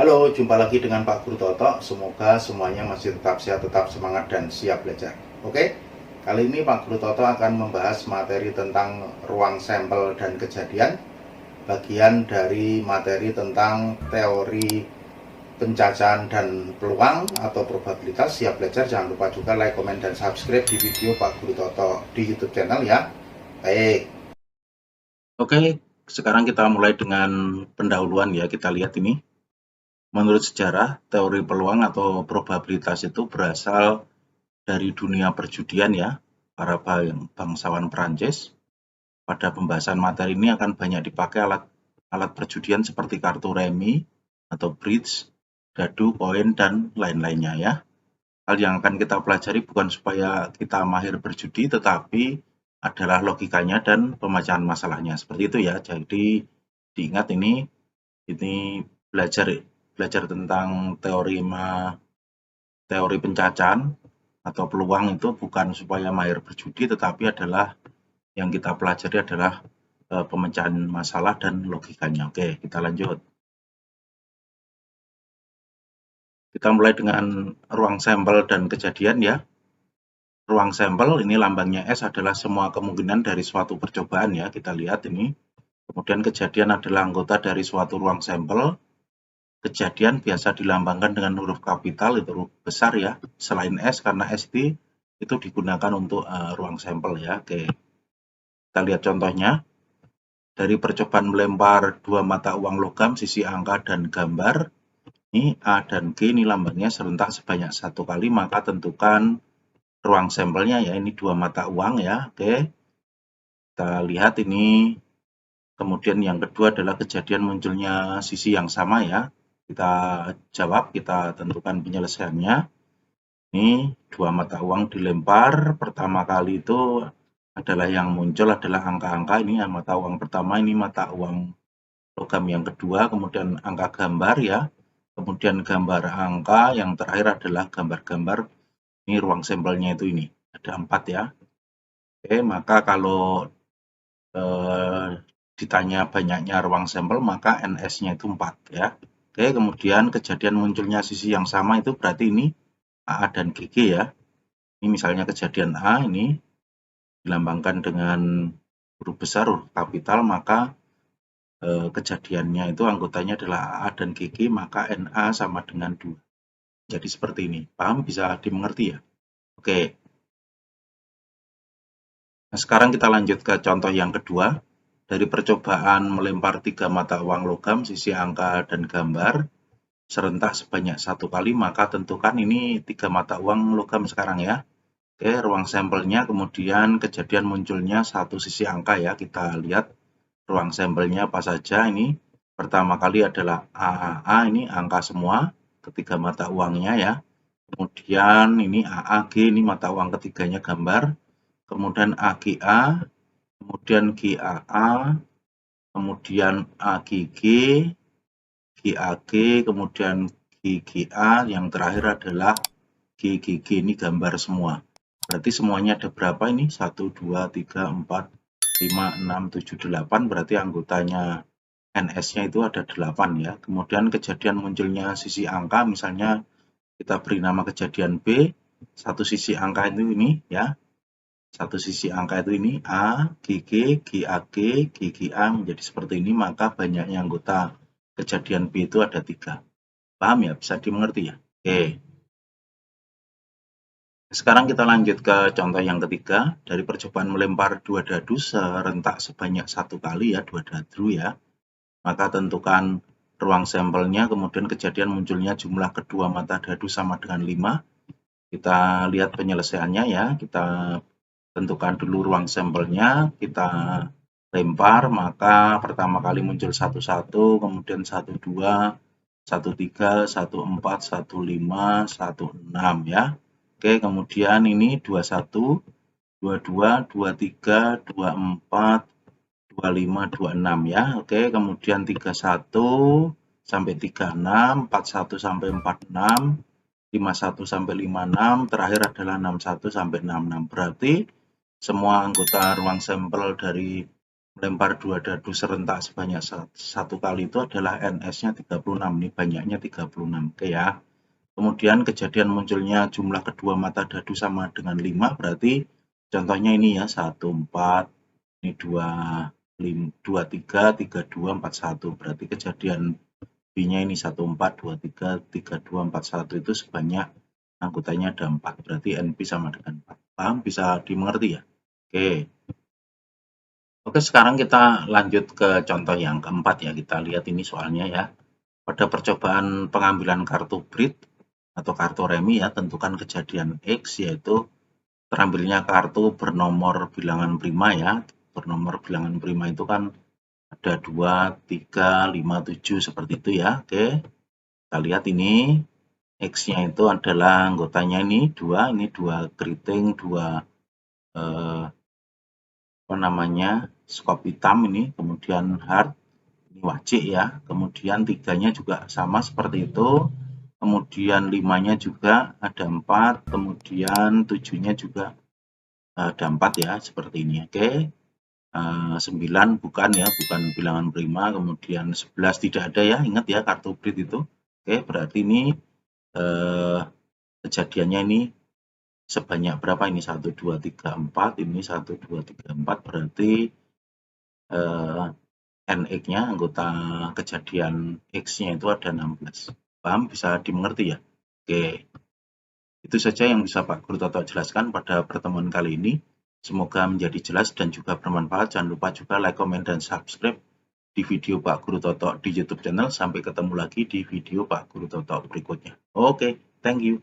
Halo, jumpa lagi dengan Pak Guru Toto. Semoga semuanya masih tetap sehat, tetap semangat, dan siap belajar. Oke, kali ini Pak Guru Toto akan membahas materi tentang ruang sampel dan kejadian, bagian dari materi tentang teori pencacahan dan peluang atau probabilitas. Siap belajar, jangan lupa juga like, komen, dan subscribe di video Pak Guru Toto di YouTube channel ya. Baik. Oke, sekarang kita mulai dengan pendahuluan ya. Kita lihat ini. Menurut sejarah, teori peluang atau probabilitas itu berasal dari dunia perjudian ya, para bangsawan Perancis. Pada pembahasan materi ini akan banyak dipakai alat perjudian seperti kartu remi atau bridge, dadu, koin, dan lain-lainnya ya. Hal yang akan kita pelajari bukan supaya kita mahir berjudi, tetapi adalah logikanya dan pemecahan masalahnya. Seperti itu ya. Jadi diingat ini belajar tentang teori pencacahan atau peluang itu bukan supaya mahir berjudi, tetapi adalah yang kita pelajari adalah pemecahan masalah dan logikanya. Oke, kita lanjut. Kita mulai dengan ruang sampel dan kejadian ya. Ruang sampel ini lambangnya S adalah semua kemungkinan dari suatu percobaan ya. Kita lihat ini. Kemudian kejadian adalah anggota dari suatu ruang sampel. Kejadian biasa dilambangkan dengan huruf kapital, itu huruf besar ya, selain S karena ST itu digunakan untuk ruang sampel ya. Oke, kita lihat contohnya. Dari percobaan melempar dua mata uang logam, sisi angka dan gambar, ini A dan G ini lambangnya serentak sebanyak 1 kali, maka tentukan ruang sampelnya ya, ini dua mata uang ya. Oke, kita lihat ini. Kemudian yang kedua adalah kejadian munculnya sisi yang sama ya. Kita jawab, kita tentukan penyelesaiannya. Ini dua mata uang dilempar, pertama kali itu adalah yang muncul adalah angka-angka. Ini mata uang pertama, ini mata uang logam yang kedua, kemudian angka gambar ya, kemudian gambar angka, yang terakhir adalah gambar-gambar. Ini ruang sampelnya itu ini, ada 4 ya. Oke, maka kalau ditanya banyaknya ruang sampel, maka NS-nya itu 4 ya. Oke, kemudian kejadian munculnya sisi yang sama itu berarti ini AA dan GG ya. Ini misalnya kejadian A ini dilambangkan dengan huruf besar, huruf kapital, maka kejadiannya itu anggotanya adalah AA dan GG, maka NA sama dengan 2. Jadi seperti ini. Paham? Bisa dimengerti ya? Oke. Nah, sekarang kita lanjut ke contoh yang kedua. Dari percobaan melempar 3 mata uang logam, sisi angka dan gambar, serentak sebanyak 1 kali, maka tentukan ini 3 mata uang logam sekarang ya. Oke, ruang sampelnya, kemudian kejadian munculnya satu sisi angka ya. Kita lihat ruang sampelnya apa saja ini. Pertama kali adalah AAA, ini angka semua, ketiga mata uangnya ya. Kemudian ini AAG, ini mata uang ketiganya gambar. Kemudian AGA, kemudian GAA, kemudian AGG, GAG, kemudian GGA, yang terakhir adalah GGG, ini gambar semua. Berarti semuanya ada berapa ini? 1, 2, 3, 4, 5, 6, 7, 8, berarti anggotanya NS-nya itu ada 8 ya. Kemudian kejadian munculnya sisi angka, misalnya kita beri nama kejadian B, satu sisi angka itu ini ya. Satu sisi angka itu ini A, GG, GAG, GGA menjadi seperti ini, maka banyaknya anggota kejadian B itu ada 3. Paham ya? Bisa dimengerti ya? Oke. Sekarang kita lanjut ke contoh yang ketiga. Dari percobaan melempar 2 dadu serentak sebanyak 1 kali ya, 2 dadu ya. Maka tentukan ruang sampelnya, kemudian kejadian munculnya jumlah kedua mata dadu sama dengan 5. Kita lihat penyelesaiannya ya. Kita tentukan dulu ruang sampelnya, kita lempar, maka pertama kali muncul 1, 1, kemudian 1, 2, 1, 3, 1, 4, 1, 5, 1, 6 ya. Oke, kemudian ini 21, 22, 23, 24, 25, 26 ya. Oke, kemudian 31 sampai 36, 41 sampai 46, 51 sampai 56, terakhir adalah 61 sampai 66. Berarti semua anggota ruang sampel dari melempar 2 dadu serentak sebanyak satu kali itu adalah NS-nya 36. Ini banyaknya 36. Oke ya. Kemudian kejadian munculnya jumlah kedua mata dadu sama dengan 5, berarti contohnya ini ya, 1, 4, ini 2, 3, 3, 2, 4, 1. Berarti kejadian B-nya ini 1, 4, 2, 3, 3, 2, 4, 1 itu sebanyak anggotanya ada 4. Berarti NP sama dengan 4. Paham? Bisa dimengerti ya? Oke. Oke, sekarang kita lanjut ke contoh yang keempat ya. Kita lihat ini soalnya ya. Pada percobaan pengambilan kartu BRID atau kartu remi ya, tentukan kejadian X, yaitu terambilnya kartu bernomor bilangan prima ya. Bernomor bilangan prima itu kan ada 2, 3, 5, 7 seperti itu ya. Oke. Kita lihat ini X-nya itu adalah anggotanya ini 2 keriting, 2 skop hitam ini, kemudian heart, ini wajik ya. Kemudian 3-nya juga sama seperti itu. Kemudian 5-nya juga ada 4, kemudian 7-nya juga ada 4 ya, seperti ini. Oke. 9 bukan ya, bukan bilangan prima, kemudian 11 tidak ada ya, ingat ya kartu BRID itu. Oke, berarti ini kejadiannya ini sebanyak berapa ini? 1, 2, 3, 4, ini 1, 2, 3, 4, berarti NX-nya, anggota kejadian X-nya itu ada 16. Paham? Bisa dimengerti ya? Oke. Itu saja yang bisa Pak Guru Toto jelaskan pada pertemuan kali ini. Semoga menjadi jelas dan juga bermanfaat. Jangan lupa juga like, komen, dan subscribe di video Pak Guru Toto di YouTube channel. Sampai ketemu lagi di video Pak Guru Toto berikutnya. Oke, thank you.